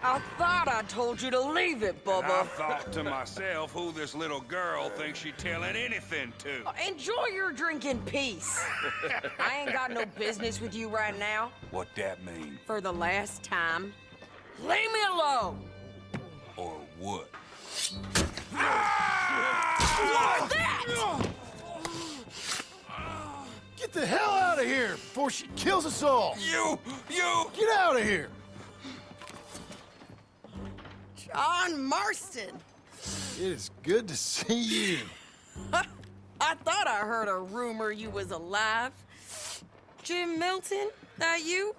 I thought I told you to leave it, And I Bubba. thought to myself who this little girl thinks she telling anything to. Enjoy your drink in peace. I ain't got no business with you right now. What that mean? For the last time, leave me alone. Or what? What's that? Get the hell out of here before she kills us all! You! Get out of here! John Marston. It is good to see you. I thought I heard a rumor you was alive. Jim Milton, that you?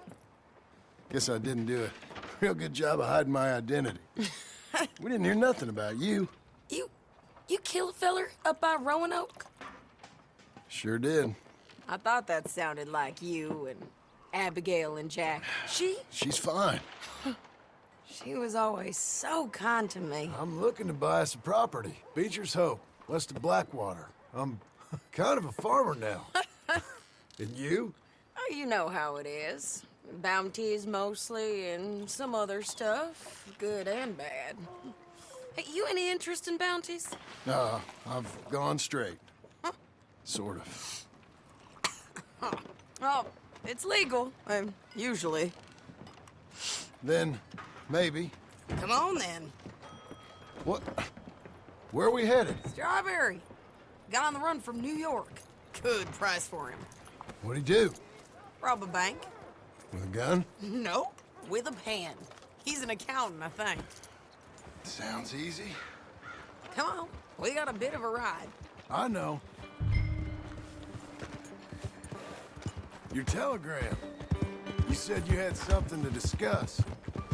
Guess I didn't do a real good job of hiding my identity. We didn't hear nothing about you. You kill a feller up by Roanoke? Sure did. I thought that sounded like you and Abigail and Jack. She's fine. She was always so kind to me. I'm looking to buy us a property. Beecher's Hope, west of Blackwater. I'm kind of a farmer now. And you? Oh, you know how it is. Bounties mostly, and some other stuff, good and bad. Hey, you any interest in bounties? No, I've gone straight. Sort of. Oh, it's legal, usually. Then, maybe. Come on, then. What? Where are we headed? Strawberry. Got on the run from New York. Good price for him. What'd he do? Rob a bank? With a gun? Nope, with a pen. He's an accountant, I think. Sounds easy. Come on, we got a bit of a ride. I know. Your telegram. You said you had something to discuss.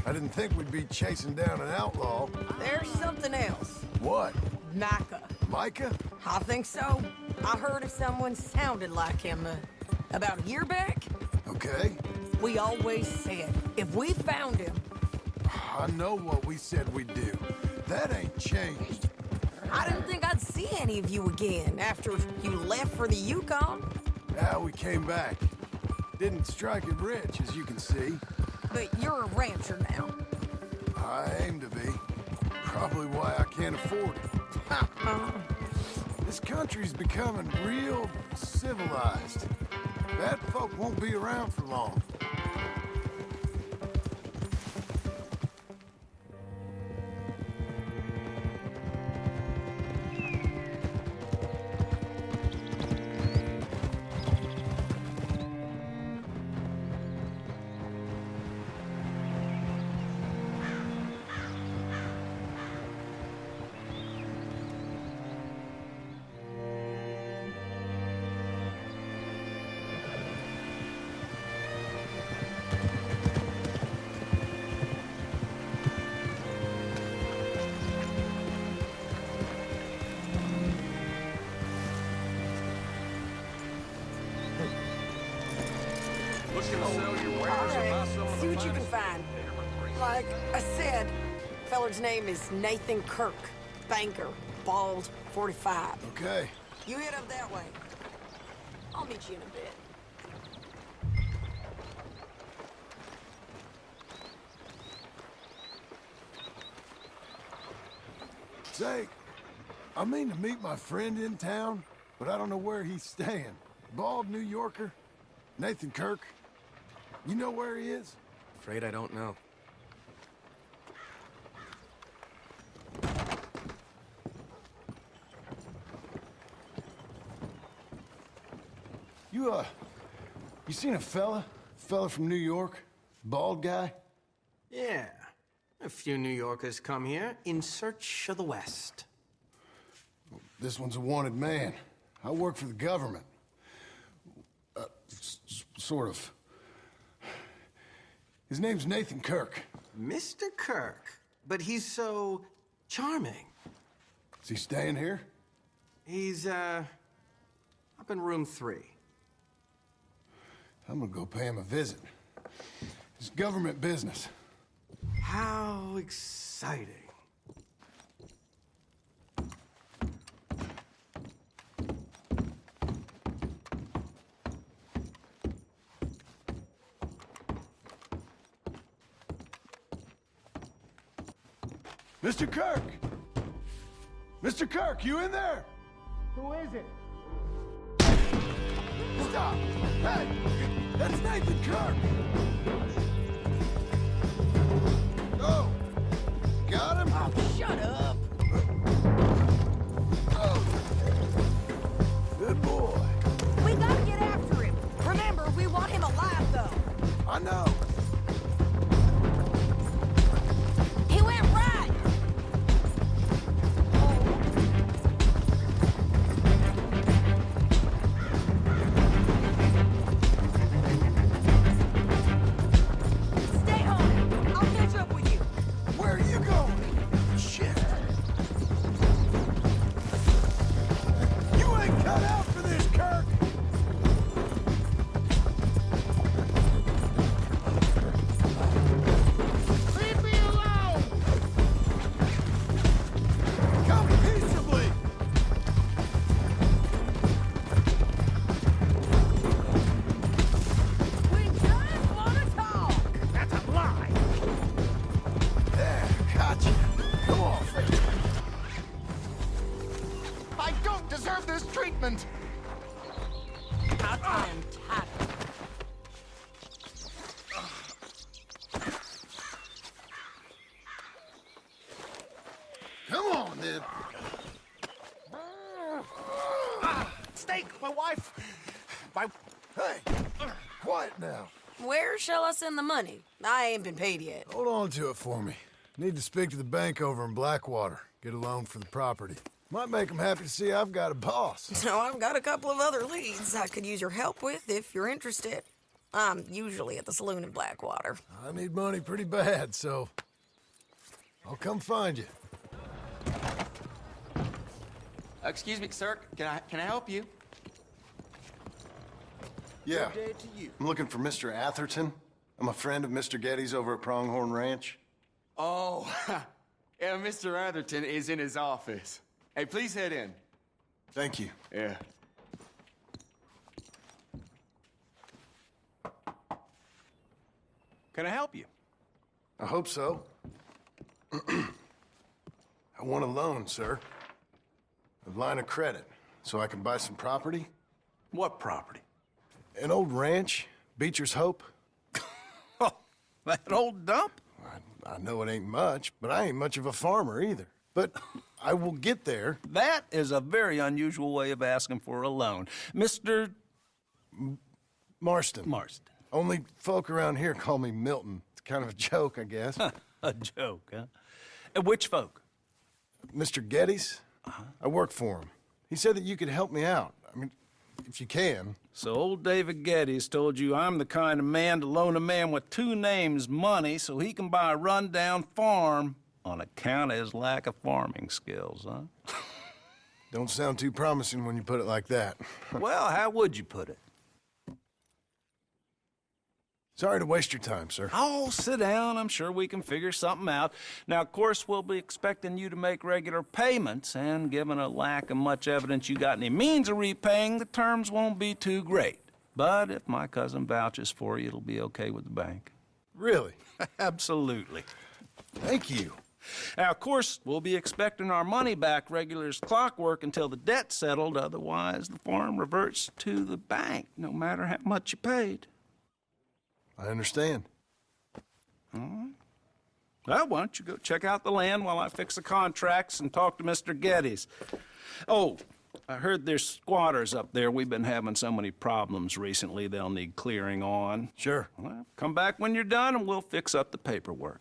I didn't think we'd be chasing down an outlaw. There's something else. What? Micah. Micah? I think so. I heard of someone sounded like him about a year back. Okay. We always said, if we found him, I know what we said we'd do. That ain't changed. I didn't think I'd see any of you again after you left for the Yukon. Now we came back. Didn't strike it rich, as you can see. But you're a rancher now. I aim to be. Probably why I can't afford it. This country's becoming real civilized. Bad folk won't be around for long. See what you can find. Like I said, feller's name is Nathan Kirk. Banker. Bald. 45. Okay. You head up that way. I'll meet you in a bit. Say, I mean to meet my friend in town, but I don't know where he's staying. Bald New Yorker? Nathan Kirk? You know where he is? Afraid I don't know. You seen a fella? Fella from New York? Bald guy? Yeah. A few New Yorkers come here in search of the West. This one's a wanted man. I work for the government. Sort of. His name's Nathan Kirk. Mr. Kirk? But he's so charming. Is he staying here? He's, up in room 3. I'm gonna go pay him a visit. It's government business. How exciting. Mr. Kirk! Mr. Kirk, you in there? Who is it? Stop! Hey! That's Nathan Kirk! Oh! Got him? Oh, shut up. Oh. Good boy. We gotta get after him. Remember, we want him alive, though. I know. He went right. Stay home. I'll catch up with you. Where are you going? Shit. You ain't cut out for this, Kirk! Leave me alone! Come peaceably! We just want to talk. That's a lie! There, gotcha. Come on, Fred. I don't deserve this treatment! I'll try and tap him. Come on, then. Steak, my wife! My... Hey, quiet now. Where shall I send the money? I ain't been paid yet. Hold on to it for me. Need to speak to the bank over in Blackwater. Get a loan for the property. Might make them happy to see I've got a boss. So I've got a couple of other leads I could use your help with if you're interested. I'm usually at the saloon in Blackwater. I need money pretty bad, so I'll come find you. Excuse me, sir. Can I help you? Yeah. I'm looking for Mr. Atherton. I'm a friend of Mr. Getty's over at Pronghorn Ranch. Oh, yeah, Mr. Atherton is in his office. Hey, please head in. Thank you. Yeah. Can I help you? I hope so. I want a loan, sir. A line of credit, so I can buy some property. What property? An old ranch, Beecher's Hope. Oh, that old dump? I know it ain't much, but I ain't much of a farmer either. But I will get there. That is a very unusual way of asking for a loan. Mr. Marston. Marston. Only folk around here call me Milton. It's kind of a joke, I guess. A joke, huh? And which folk? Mr. Getty's? I work for him. He said that you could help me out. I mean, if you can. So old David Geddes told you I'm the kind of man to loan a man with two names money so he can buy a rundown farm on account of his lack of farming skills, huh? Don't sound too promising when you put it like that. Well, how would you put it? Sorry to waste your time, sir. Oh, sit down. I'm sure we can figure something out. Now, of course, we'll be expecting you to make regular payments, and given a lack of much evidence you got any means of repaying, the terms won't be too great. But if my cousin vouches for you, it'll be okay with the bank. Really? Absolutely. Thank you. Now, of course, we'll be expecting our money back regular as clockwork until the debt's settled. Otherwise, the farm reverts to the bank, no matter how much you paid. I understand. Well, why don't you go check out the land while I fix the contracts and talk to Mr. Geddes. Oh, I heard there's squatters up there. We've been having so many problems recently, they'll need clearing on. Sure. Well, come back when you're done and we'll fix up the paperwork.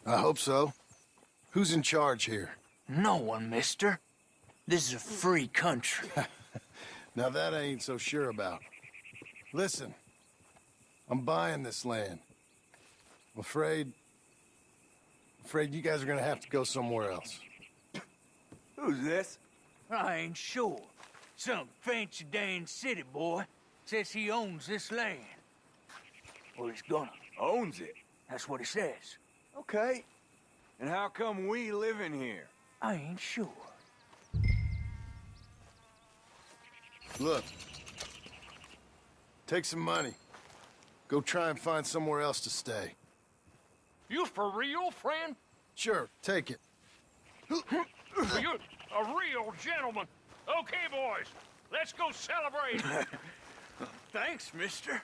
I hope so. Who's in charge here? No one, mister. This is a free country. Now that I ain't so sure about. Listen, I'm buying this land. I'm afraid you guys are gonna have to go somewhere else. Who's this? I ain't sure. Some fancy Dan city boy says he owns this land. Or he's gonna. Owns it. That's what he says. Okay. And how come we live in here? I ain't sure. Look, take some money. Go try and find somewhere else to stay. You for real, friend? Sure, take it. You're a real gentleman. Okay, boys, let's go celebrate. Thanks, mister.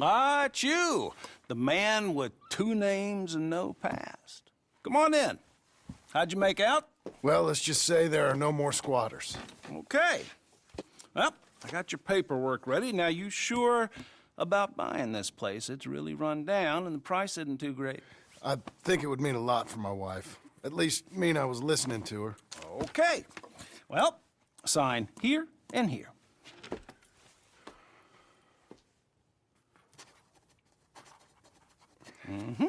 Ah, it's you, the man with 2 names and no past. Come on in. How'd you make out? Well, let's just say there are no more squatters. Okay. Well, I got your paperwork ready. Now, you sure about buying this place? It's really run down, and the price isn't too great. I think it would mean a lot for my wife. At least mean I was listening to her. Okay. Well, sign here and here. Mm-hmm.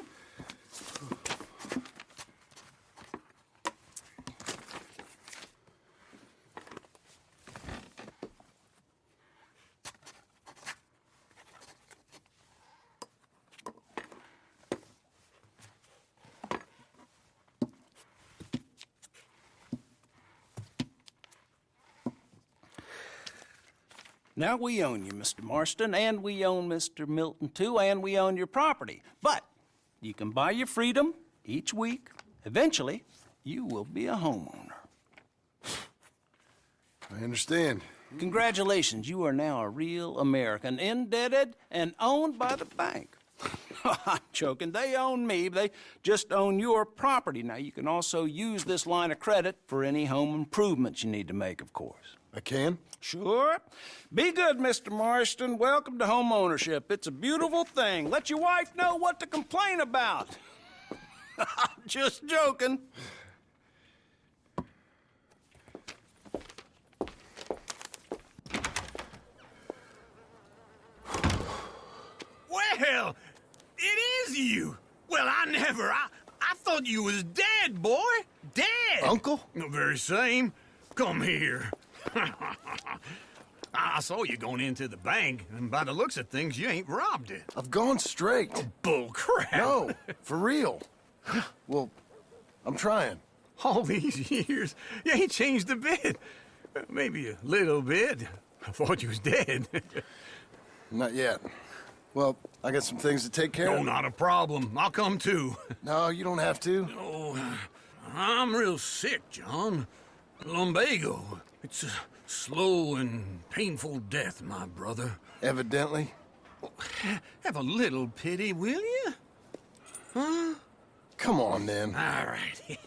Now, we own you, Mr. Marston, and we own Mr. Milton, too, and we own your property. But you can buy your freedom each week. Eventually, you will be a homeowner. I understand. Congratulations, you are now a real American, indebted and owned by the bank. I'm joking. They own me. They just own your property. Now, you can also use this line of credit for any home improvements you need to make, of course. I can? Sure. Be good, Mr. Marston. Welcome to home ownership. It's a beautiful thing. Let your wife know what to complain about. Just joking. Well, it is you. Well, I thought you was dead, boy. Dead. Uncle? The very same. Come here. I saw you going into the bank, and by the looks of things, you ain't robbed it. I've gone straight. Bull crap. No, for real. Well, I'm trying. All these years, you ain't changed a bit. Maybe a little bit. I thought you was dead. Not yet. Well, I got some things to take care No, of. not a problem. I'll come too. No, you don't have to. Oh, I'm real sick, John. Lumbago. It's a slow and painful death, my brother. Evidently. Have a little pity, will you? Huh? Come on, then. All right.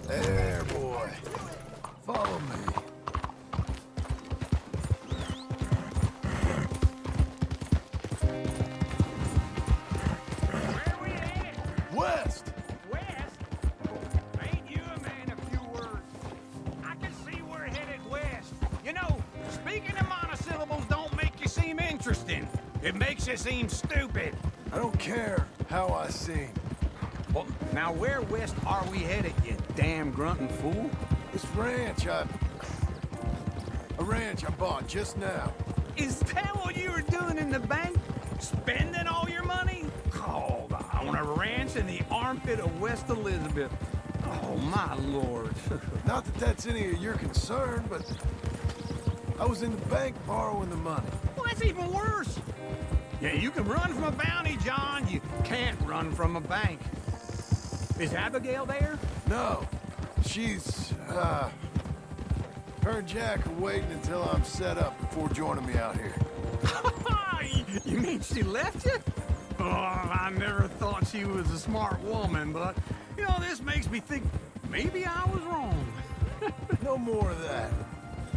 There, boy. Follow me. Where we at? West! West? Ain't you a man of few words? I can see we're headed west. You know, speaking in monosyllables don't make you seem interesting. It makes you seem stupid. I don't care how I sing. Well, now where west are we headed, you damn grunting fool? This ranch I bought just now. Is that what you were doing in the bank? Spending all your money? Oh, on a ranch in the armpit of West Elizabeth. Oh, my lord. Not that that's any of your concern, but I was in the bank borrowing the money. Well, that's even worse. Yeah, you can run from a bounty, John. You can't run from a bank. Is Abigail there? No, she's, her and Jack are waiting until I'm set up before joining me out here. You mean she left you? Oh, I never thought she was a smart woman, but, you know, this makes me think maybe I was wrong. No more of that.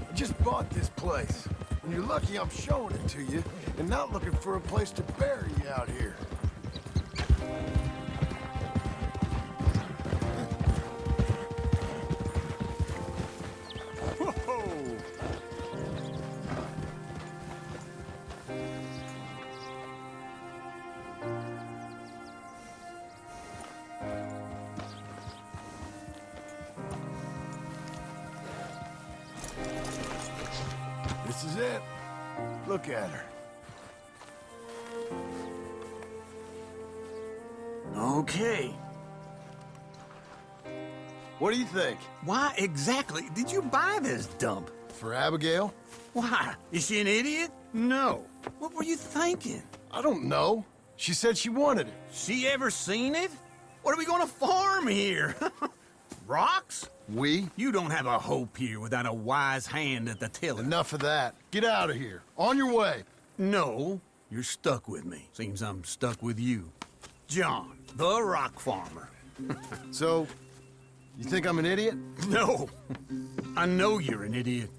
I just bought this place, and you're lucky I'm showing it to you and not looking for a place to bury you out here. it. Look at her. Okay. What do you think? Why exactly did you buy this dump? For Abigail? Why? Is she an idiot? No. What were you thinking? I don't know. She said she wanted it. She ever seen it? What are we gonna farm here? Rocks? We? You don't have a hope here without a wise hand at the tiller. Enough of that. Get out of here. On your way. No, you're stuck with me. Seems I'm stuck with you. John, the rock farmer. So, you think I'm an idiot? No, I know you're an idiot.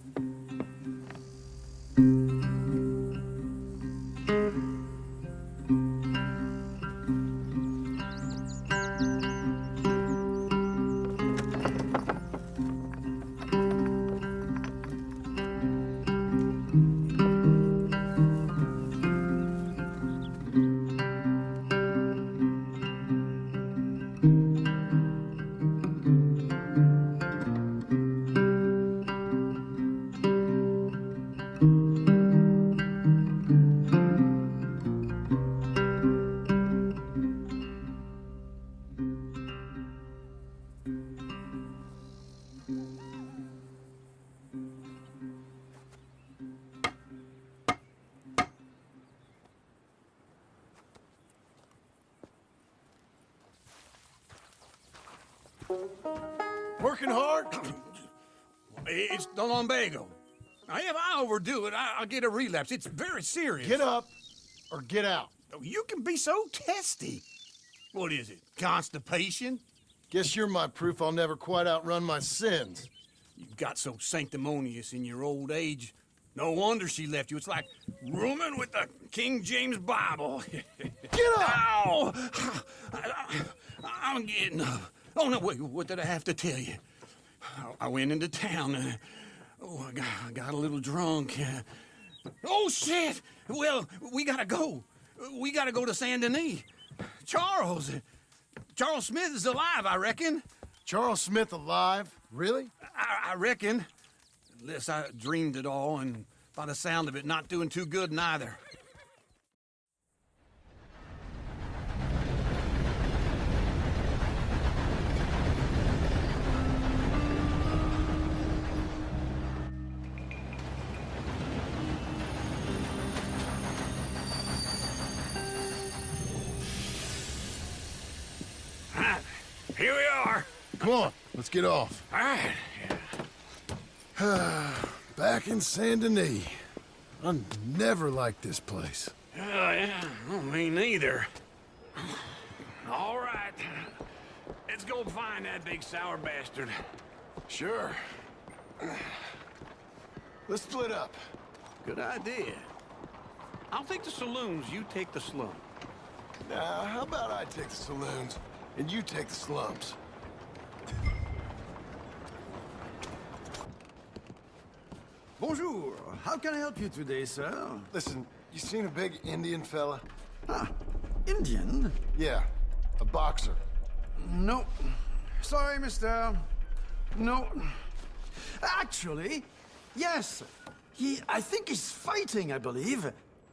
Working hard? It's the lumbago. Now, if I overdo it, I'll get a relapse. It's very serious. Get up or get out. You can be so testy. What is it, constipation? Guess you're my proof I'll never quite outrun my sins. You got so sanctimonious in your old age. No wonder she left you. It's like rooming with the King James Bible. Get up! Ow! I'm getting up. Oh, no, wait, what did I have to tell you? I went into town. I got a little drunk. Oh, shit! Well, we gotta go. We gotta go to Saint Denis. Charles Smith is alive, I reckon. Charles Smith alive? Really? I reckon. Unless I dreamed it all, and by the sound of it, not doing too good neither. Here we are. Come on, let's get off. All right. Back in Saint Denis. I never liked this place. Yeah, well, me neither. All right. Let's go find that big sour bastard. Sure. Let's split up. Good idea. I'll take the saloons, you take the slum. Now, how about I take the saloons and you take the slums? Bonjour. How can I help you today, sir? Listen, you seen a big Indian fella? Ah, Indian? Yeah, a boxer. No. Sorry, mister. No. Actually, yes. I think he's fighting, I believe.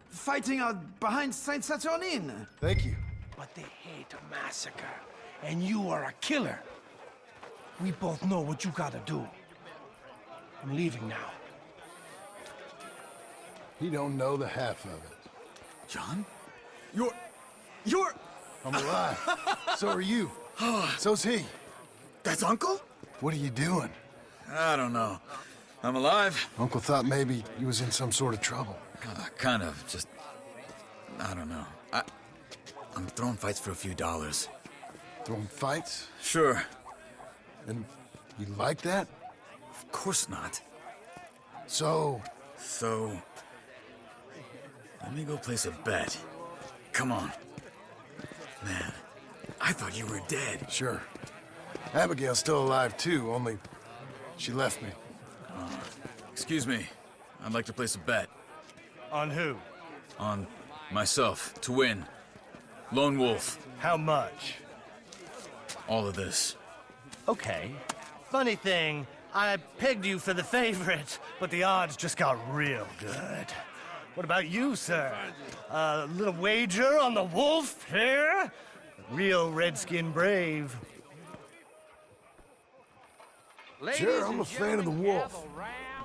Fighting out behind Saint Saturnin. Thank you. But they hate a massacre, and you are a killer. We both know what you gotta do. I'm leaving now. He don't know the half of it. John? You're... I'm alive. So are you. So's he. That's Uncle? What are you doing? I don't know. I'm alive. Uncle thought maybe you was in some sort of trouble. Kind of. Just... I don't know. I'm throwing fights for a few dollars. Throwing fights? Sure. And you like that? Of course not. So, let me go place a bet. Come on. Man, I thought you were dead. sure. Abigail's still alive too, only she left me. Excuse me. I'd like to place a bet. On who? On myself, to win. Lone Wolf. How much? All of this. Okay. Funny thing, I pegged you for the favorite, but the odds just got real good. What about you, sir? A little wager on the wolf here? Real redskin brave. Sure, I'm a fan of the wolf.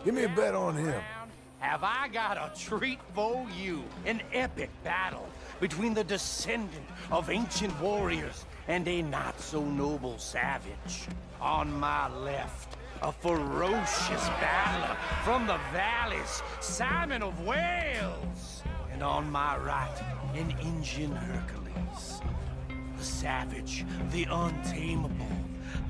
Give me a bet on him. Have I got a treat for you? An epic battle between the descendant of ancient warriors and a not-so-noble savage. On my left, a ferocious battler from the valleys, Simon of Wales. And on my right, an Indian Hercules. The savage, the untamable,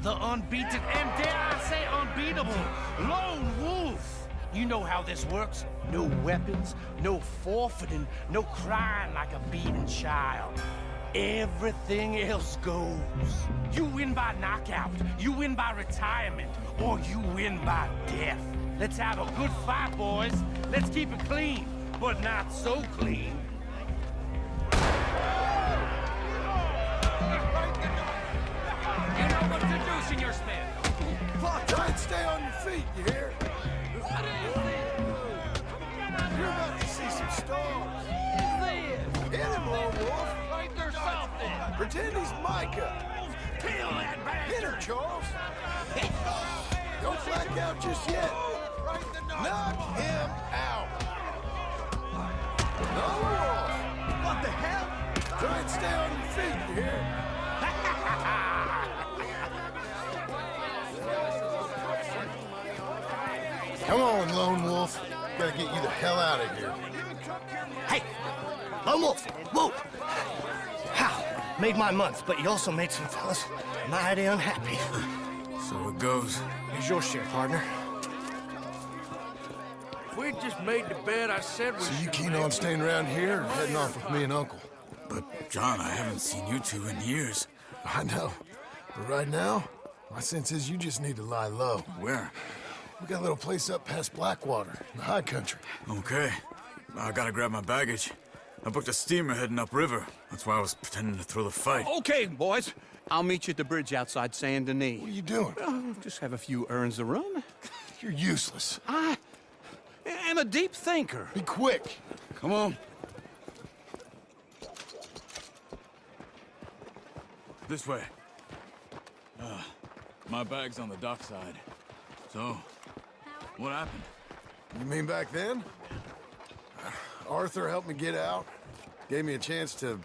the unbeaten, and dare I say unbeatable, Lone Wolf. You know how this works. No weapons, no forfeiting, no crying like a beaten child. Everything else goes. You win by knockout, you win by retirement, or you win by death. Let's have a good fight, boys. Let's keep it clean, but not so clean. You know what to do, Senor Smith. Try and stay on your feet, you hear? You're about to see some stars. Hit him, Lone Wolf. Right there's something. Pretend he's Micah. Kill that bastard. Hit her, Charles. Don't black out just yet. Knock him out. Lone Wolf. What the hell? Try and stay on your feet, you hear? Come on, Lone Wolf. Gotta get you the hell out of here. Hey, Lone Wolf, whoa! How? Made my month, but you also made some fellas mighty unhappy. So it goes. Here's your share, partner. If we'd just made the bed I said we So you keen on staying around here or heading off with me and Uncle? But, John, I haven't seen you two in years. I know. But right now, my sense is you just need to lie low. Where? We got a little place up past Blackwater, in the high country. Okay. I gotta grab my baggage. I booked a steamer heading upriver. That's why I was pretending to throw the fight. Okay, boys. I'll meet you at the bridge outside Saint Denis. What are you doing? Just have a few errands to run. You're useless. I am a deep thinker. Be quick. Come on. This way. My bag's on the dockside. So, what happened? You mean back then? Arthur helped me get out. Gave me a chance to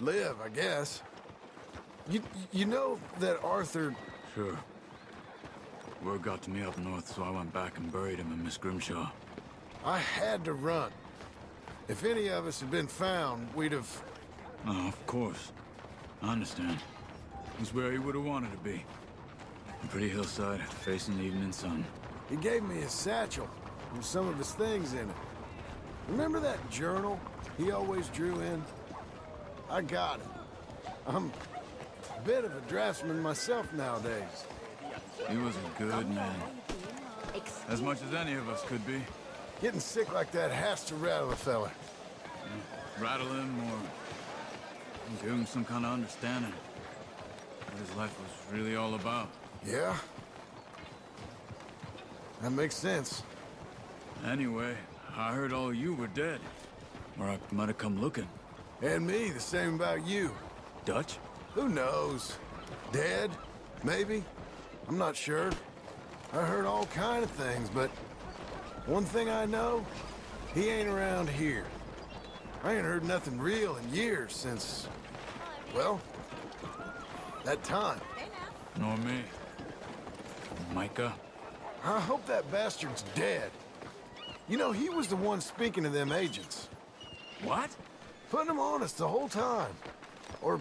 live, I guess. You know that Arthur... Sure. Word got to me up north, so I went back and buried him in Miss Grimshaw. I had to run. If any of us had been found, we'd have... Oh, of course. I understand. He's where he would have wanted to be. A pretty hillside, facing the evening sun. He gave me his satchel with some of his things in it. Remember that journal he always drew in? I got it. I'm a bit of a draftsman myself nowadays. He was a good man. As much as any of us could be. Getting sick like that has to rattle a fella. Rattle him or give him some kind of understanding. What his life was really all about. Yeah? That makes sense. Anyway, I heard all you were dead. Or I might have come looking. And me, the same about you. Dutch? Who knows? Dead? Maybe? I'm not sure. I heard all kind of things, but one thing I know, he ain't around here. I ain't heard nothing real in years since, well, that time. Nor me. Micah? I hope that bastard's dead. You know, he was the one speaking to them agents. What? Putting them on us the whole time. Or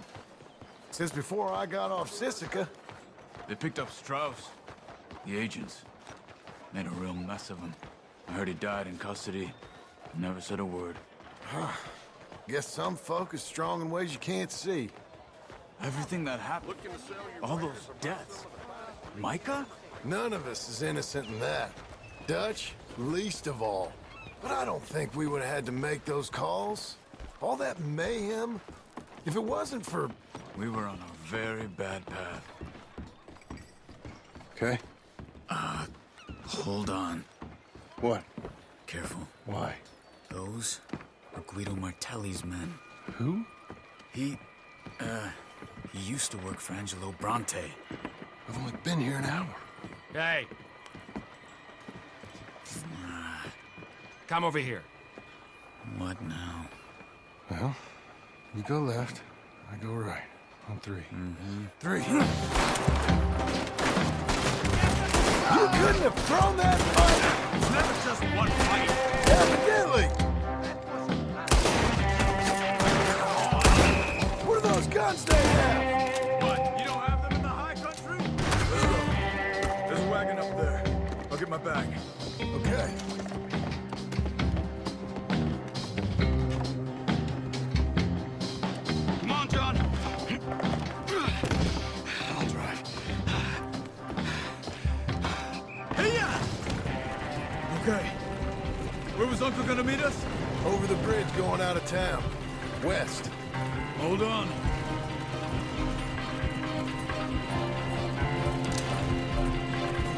since before I got off Sisika. They picked up Strauss. The agents. Made a real mess of him. I heard he died in custody. Never said a word. Guess some folk is strong in ways you can't see. Everything that happened. All those deaths. Micah? None of us is innocent in that. Dutch, least of all. But I don't think we would have had to make those calls. All that mayhem. If it wasn't for... We were on a very bad path. Okay. Hold on. What? Careful. Why? Those are Guido Martelli's men. Who? He used to work for Angelo Bronte. I've only been here an hour. Hey. Come over here. What now? Well, you go left, I go right. On 3. Three. You couldn't have thrown that fight! It's never just one fight. Evidently! What are those guns they have? What, you don't have them in the high country? Let's go. There's a wagon up there. I'll get my bag. Okay. Come on, John. I'll drive. Okay. Where was Uncle gonna meet us? Over the bridge going out of town. West. Hold on.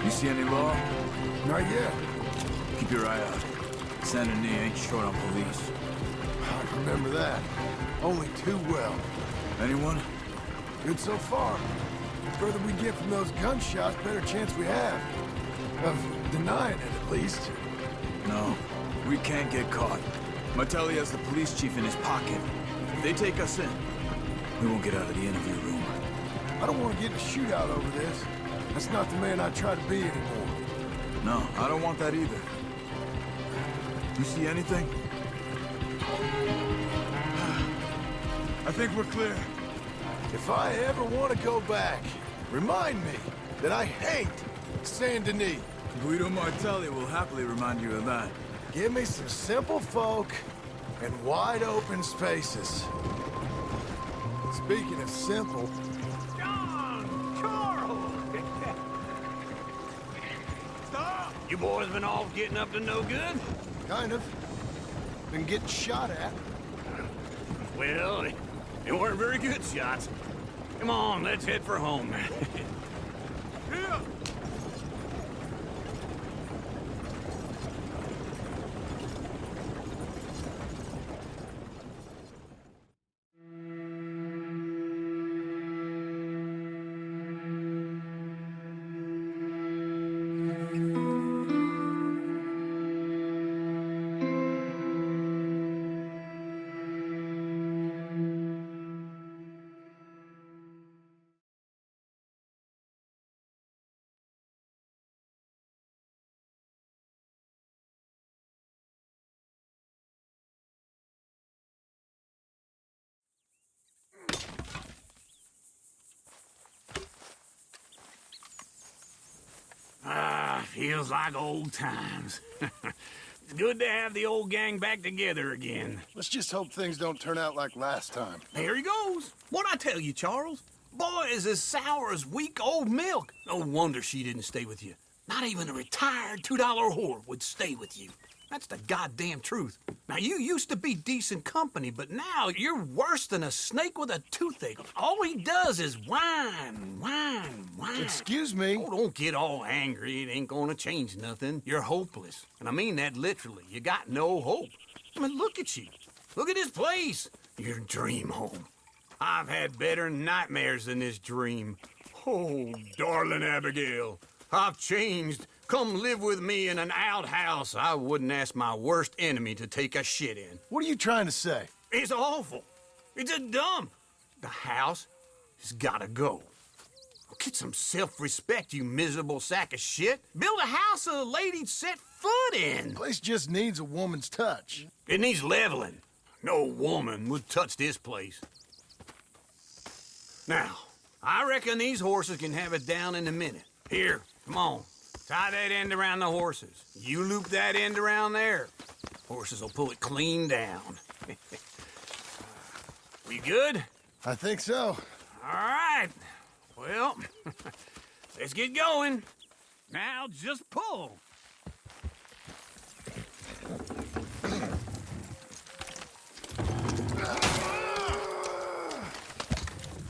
You see any law? Not yet. Keep your eye out. Saint Denis ain't short on police. I remember that. Only too well. Anyone? Good so far. The further we get from those gunshots, better chance we have. Of denying it, at least. No. We can't get caught. Martelli has the police chief in his pocket. If they take us in, we won't get out of the interview room. I don't want to get in a shootout over this. That's not the man I try to be anymore. No, I don't want that either. You see anything? I think we're clear. If I ever want to go back, remind me that I hate Saint Denis. Guido Martelli will happily remind you of that. Give me some simple folk and wide open spaces. Speaking of simple, John! Charles! Stop! You boys been off getting up to no good? kind of. Been getting shot at. Well, they weren't very good shots. Come on, let's head for home. Here! Feels like old times. It's good to have the old gang back together again. Let's just hope things don't turn out like last time. There he goes. What'd I tell you, Charles? Boy is as sour as weak old milk. No wonder she didn't stay with you. Not even a retired $2 whore would stay with you. That's the goddamn truth. Now, you used to be decent company, but now you're worse than a snake with a toothache. All he does is whine, whine, whine. Excuse me? Oh, don't get all angry. It ain't gonna change nothing. You're hopeless. And I mean that literally. You got no hope. I mean, look at you. Look at this place. Your dream home. I've had better nightmares than this dream. Oh, darling Abigail, I've changed. Come live with me in an outhouse I wouldn't ask my worst enemy to take a shit in. What are you trying to say? It's awful. It's a dump. The house has gotta go. Get some self-respect, you miserable sack of shit. Build a house a lady'd set foot in. The place just needs a woman's touch. It needs leveling. No woman would touch this place. Now, I reckon these horses can have it down in a minute. Here, come on. Tie that end around the horses. You loop that end around there. Horses will pull it clean down. We good? I think so. All right. Well, let's get going. Now just pull.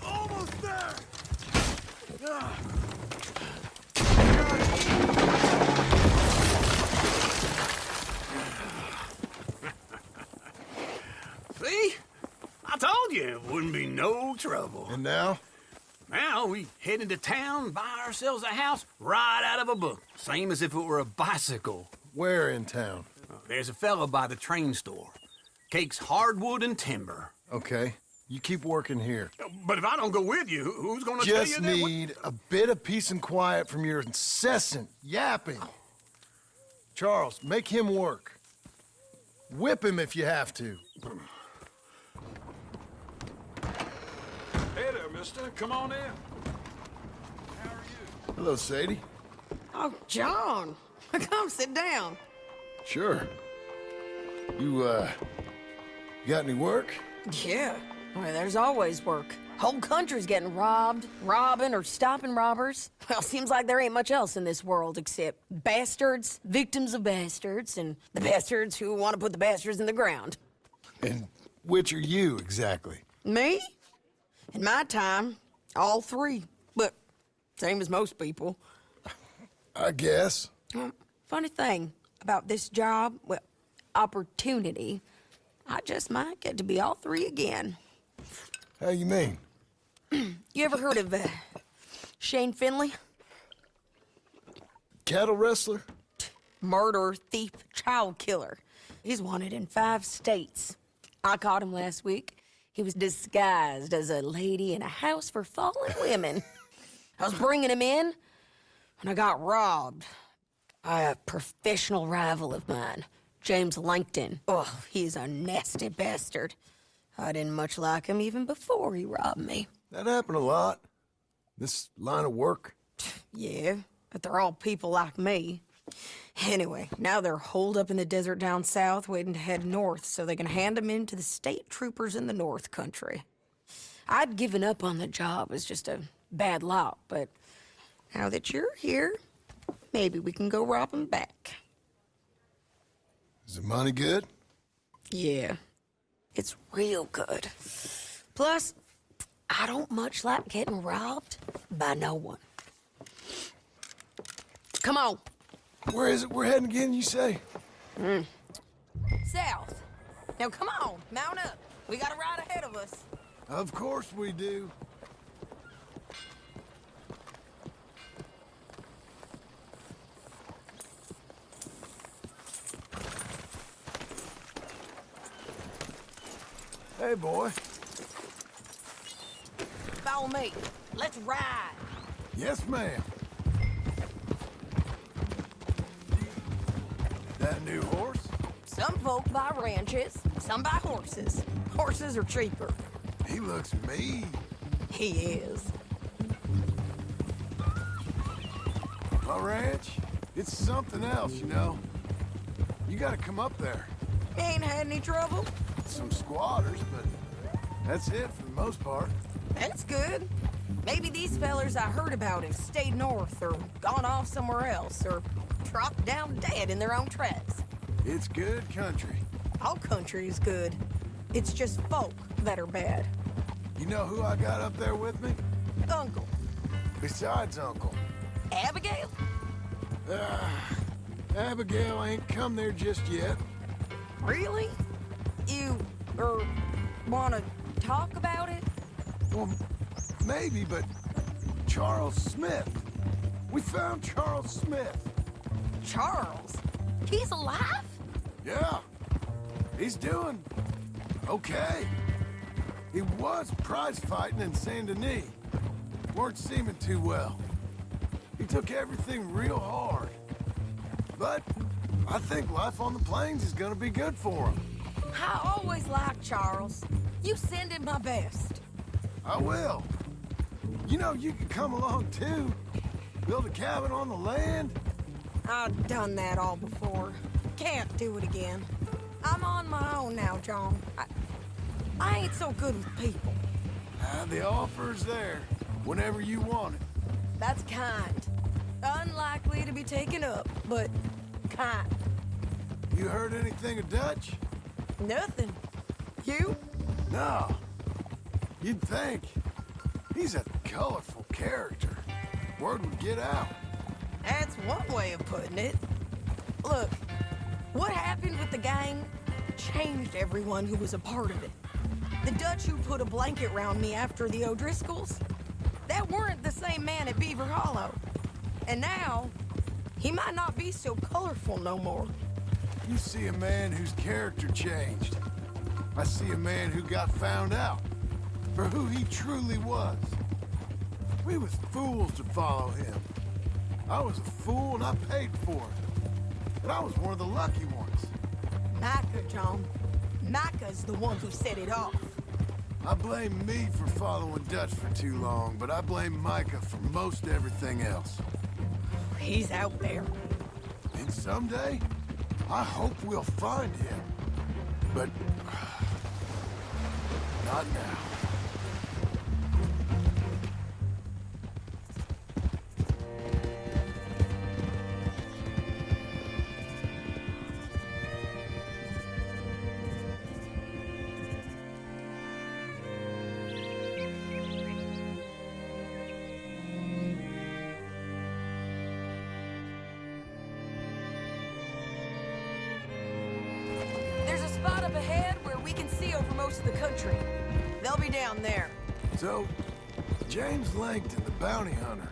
Almost there! be no trouble. And now? Now we head into town, buy ourselves a house right out of a book. Same as if it were a bicycle. Where in town? There's a fella by the train store. Cakes hardwood and timber. Okay. You keep working here. But if I don't go with you, who's gonna tell you Just that? need a bit of peace and quiet from your incessant yapping. Charles, make him work. Whip him if you have to. Hey there, mister. Come on in. Hello, Sadie. Oh, John. Come sit down. Sure. You got any work? Yeah. Well, there's always work. Whole country's getting robbed, robbing, or stopping robbers. Well, seems like there ain't much else in this world except bastards, victims of bastards, and the bastards who want to put the bastards in the ground. And which are you, exactly? Me? In my time, all three. But same as most people. I guess. Funny thing about this job, well, opportunity, I just might get to be all three again. How you mean? You ever heard of Shane Finley? Cattle wrestler? Murderer, thief, child killer. He's wanted in 5 states. I caught him last week. He was disguised as a lady in a house for fallen women. I was bringing him in, and I got robbed by a professional rival of mine, James Langton. Oh, he's a nasty bastard. I didn't much like him even before he robbed me. That happened a lot. This line of work. Yeah, but they're all people like me. Anyway, now they're holed up in the desert down south, waiting to head north so they can hand them in to the state troopers in the north country. I'd given up on the job as just a bad lot, but now that you're here, maybe we can go rob them back. Is the money good? Yeah, it's real good. Plus, I don't much like getting robbed by no one. Come on. Where is it we're heading again, you say? South. Now come on, mount up. We got a ride ahead of us. Of course we do. Hey, boy. Follow me. Let's ride. Yes, ma'am. That new horse? Some folk buy ranches, some buy horses. Horses are cheaper. He looks mean. He is. My ranch, it's something else, you know. You gotta come up there. Ain't had any trouble? Some squatters, but that's it for the most part. That's good. Maybe these fellers I heard about have stayed north or gone off somewhere else or dropped down dead in their own tracks. It's good country. All country is good. It's just folk that are bad. You know who I got up there with me? Uncle. Besides Uncle. Abigail? Abigail ain't come there just yet. Really? You, wanna talk about it? Well, maybe, but Charles Smith. We found Charles Smith. Charles? He's alive? Yeah. He's doing okay. He was prize fighting in Saint Denis. Weren't seeming too well. He took everything real hard. But I think life on the plains is gonna be good for him. I always liked Charles. You send him my best. I will. You know, you can come along too. Build a cabin on the land. I've done that all before. Can't do it again. I'm on my own now, John. I ain't so good with people. The offer's there whenever you want it. That's kind. Unlikely to be taken up, but kind. You heard anything of Dutch? Nothing. You? No. You'd think. He's a colorful character. Word would get out. That's one way of putting it. Look, what happened with the gang changed everyone who was a part of it. The Dutch who put a blanket round me after the O'Driscolls? That weren't the same man at Beaver Hollow. And now, he might not be so colorful no more. You see a man whose character changed. I see a man who got found out for who he truly was. We was fools to follow him. I was a fool and I paid for it. But I was one of the lucky ones. Micah, John. Micah's the one who set it off. I blame me for following Dutch for too long, but I blame Micah for most everything else. He's out there. And someday, I hope we'll find him. But not now. There's a spot up ahead where we can see over most of the country. They'll be down there. So, James Langton, the bounty hunter,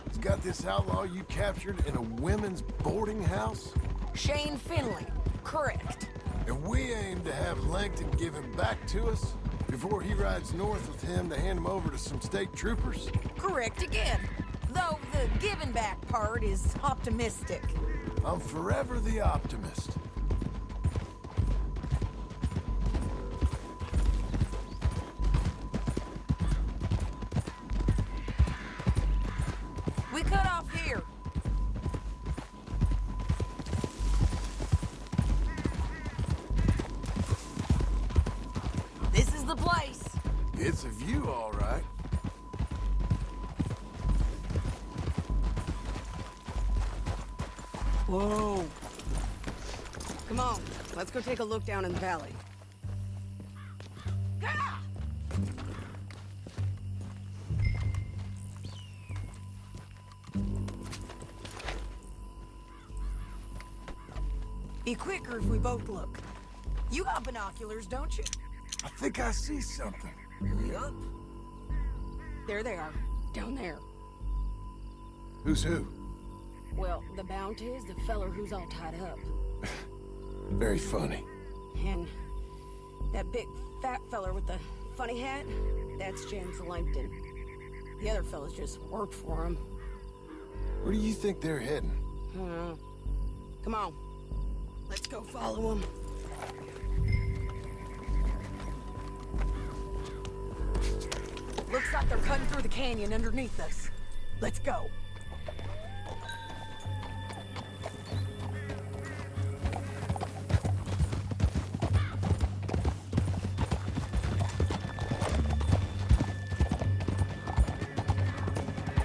has got this outlaw you captured in a women's boarding house? Shane Finley. Correct. And we aim to have Langton give him back to us before he rides north with him to hand him over to some state troopers? Correct again. Though the giving back part is optimistic. I'm forever the optimist. We cut off here. This is the place. It's a view, all right. Whoa. Come on, let's go take a look down in the valley. Be quicker if we both look. You got binoculars, don't you? I think I see something. Yup. There they are, down there. Who's who? Well, the bounty is the feller who's all tied up. Very funny. And that big fat feller with the funny hat, that's James Langton. The other fellas just worked for him. Where do you think they're heading? Come on. Let's go follow them. Looks like they're cutting through the canyon underneath us. Let's go.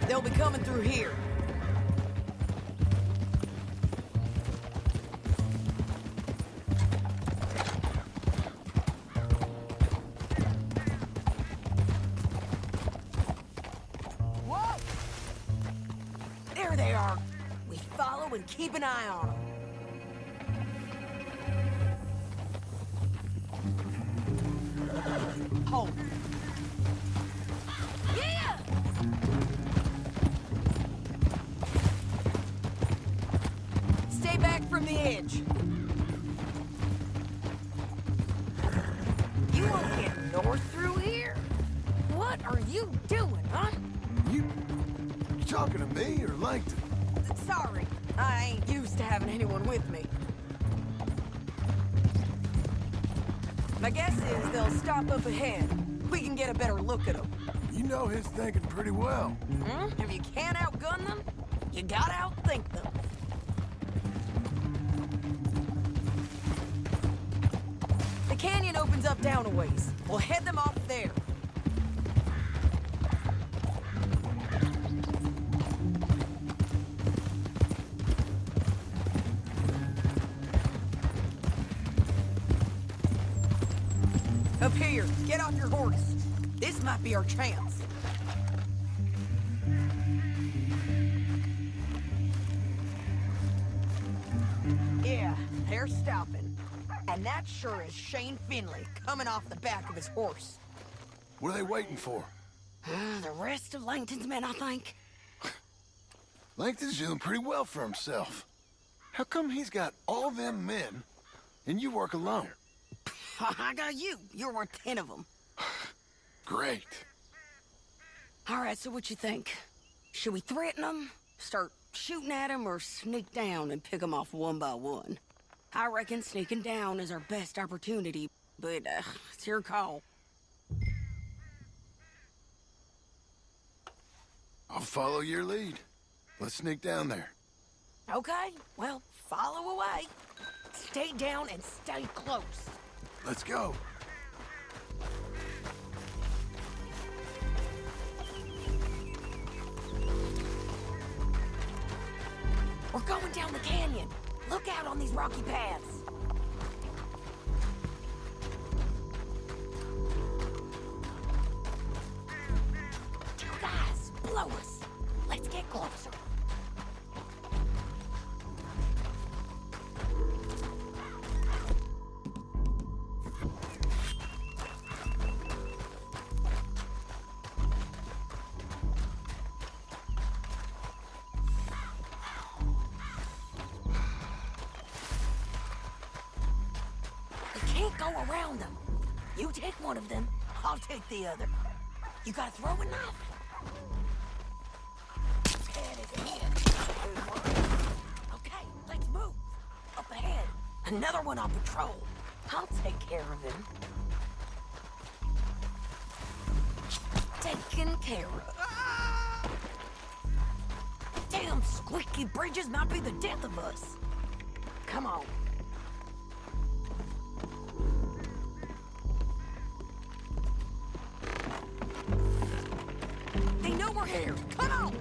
They'll be coming through here. Whoa! There they are. We follow and keep an eye on them. Hold. Yeah! Stay back from the edge. You won't get north through here? What are you doing, huh? You talking to me or Langton? Sorry, I ain't used to having anyone with me. My guess is they'll stop up ahead. We can get a better look at them. You know his thinking pretty well. If you can't outgun them, you gotta outthink them. The canyon opens up down a ways. We'll head them off there. Up here, get off your horse. This might be our chance. Yeah, they're stopping. And that sure is Shane Finley coming off the back of his horse. What are they waiting for? The rest of Langton's men, I think. Langton's doing pretty well for himself. How come he's got all them men and you work alone? I got you. You're worth 10 of them. Great. All right, so what you think? Should we threaten them, start shooting at them, or sneak down and pick them off one by one? I reckon sneaking down is our best opportunity, but it's your call. I'll follow your lead. Let's sneak down there. Okay, well, follow away. Stay down and stay close. Let's go. We're going down the canyon. Look out on these rocky paths. Two guys, blow us. Let's get closer. Can't go around them. You take one of them, I'll take the other. You gotta throw a knife. Head is ahead. Okay, let's move. Up ahead. Another one on patrol. I'll take care of him. Taken care of. Damn squeaky bridges might be the death of us. Come on. They know we're here. Come on!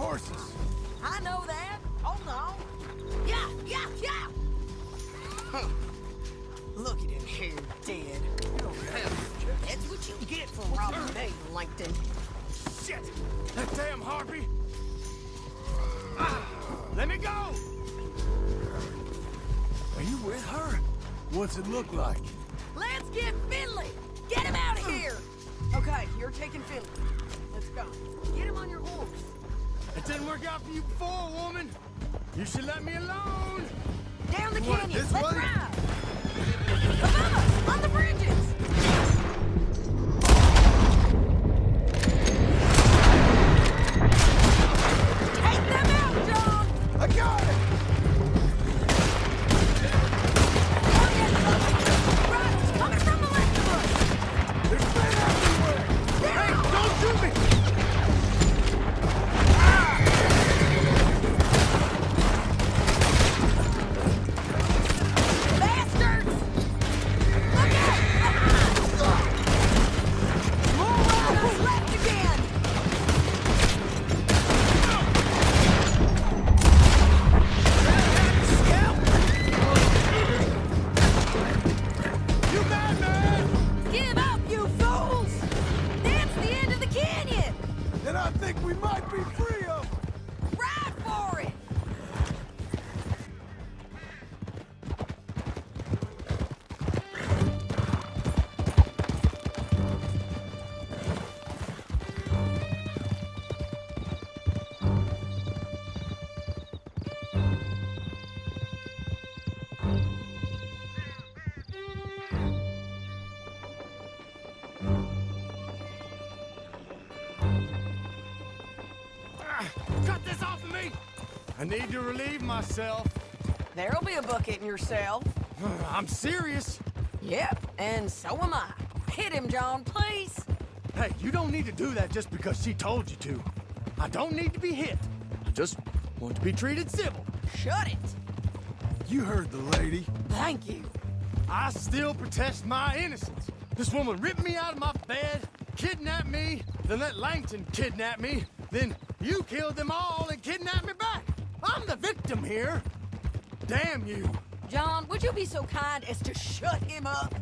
horses. I know that. Hold on. Yeah. Huh. Look at him here, dead. That's what you get for robbing me, Langton. Shit! That damn harpy! Let me go! Are you with her? What's it look like? Let's get Finley! Get him out of here! Okay, you're taking Finley. Let's go. Get him on your horse. It didn't work out for you before, woman. You should let me alone. Down the What, canyon. this Let's way? ride. Above us, on the bridges. Take them out, John. I got it! Riders coming from the left of us. There's men everywhere! Hey, Don't shoot me! bastards! Look out! More riders left again. You mad, man? Give up, you fools! That's the end of the canyon! Then I think we might be free of them. Ride for it! Cut this off of me! I need to relieve myself. There'll be a bucket in your cell. I'm serious. Yep, and so am I. Hit him, John, please. Hey, you don't need to do that just because she told you to. I don't need to be hit. I just want to be treated civil. Shut it. You heard the lady. Thank you. I still protest my innocence. This woman ripped me out of my bed, kidnapped me, then let Langton kidnap me, then you killed them all and kidnapped me back. I'm the victim here. Damn you. John, would you be so kind as to shut him up?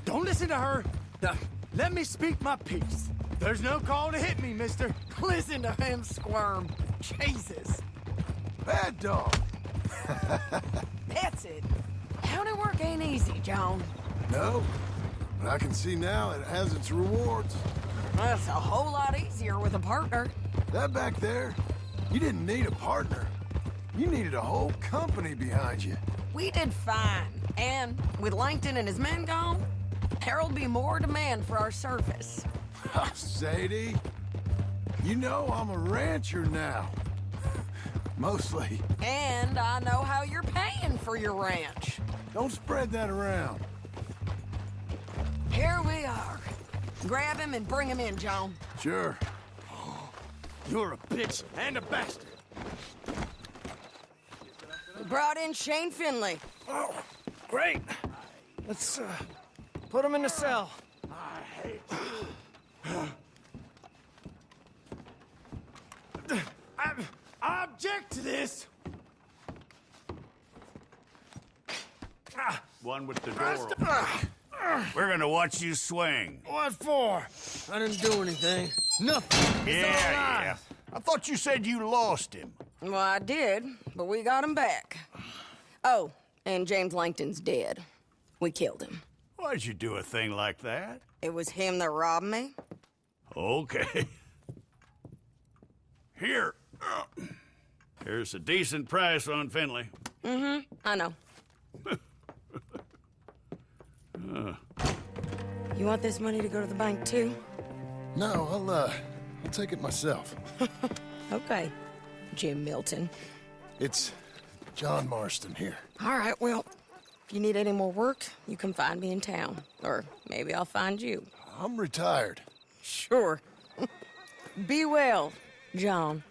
Don't listen to her. Now, let me speak my piece. There's no call to hit me, mister. Listen to him squirm. Jesus. Bad dog. That's it. County work ain't easy, John. No, but I can see now it has its rewards. That's a whole lot easier with a partner. That back there, you didn't need a partner. You needed a whole company behind you. We did fine. And with Langton and his men gone, there'll be more demand for our service. Sadie, you know I'm a rancher now. Mostly. And I know how you're paying for your ranch. Don't spread that around. Here we are. Grab him and bring him in, John. Sure. You're a bitch and a bastard. We brought in Shane Finley. Oh, great. Let's put him in the cell. I hate you. I object to this. One with the door open. We're gonna watch you swing. What for? I didn't do anything. Nothing. Yeah. I thought you said you lost him. Well, I did, but we got him back. Oh, and James Langton's dead. We killed him. Why'd you do a thing like that? It was him that robbed me. Okay. Here. Here's a decent price on Finley. Mm-hmm, I know. You want this money to go to the bank, too? No, I'll take it myself. Okay, Jim Milton. It's John Marston here. All right, well, if you need any more work, you can find me in town. Or maybe I'll find you. I'm retired. Sure. Be well, John.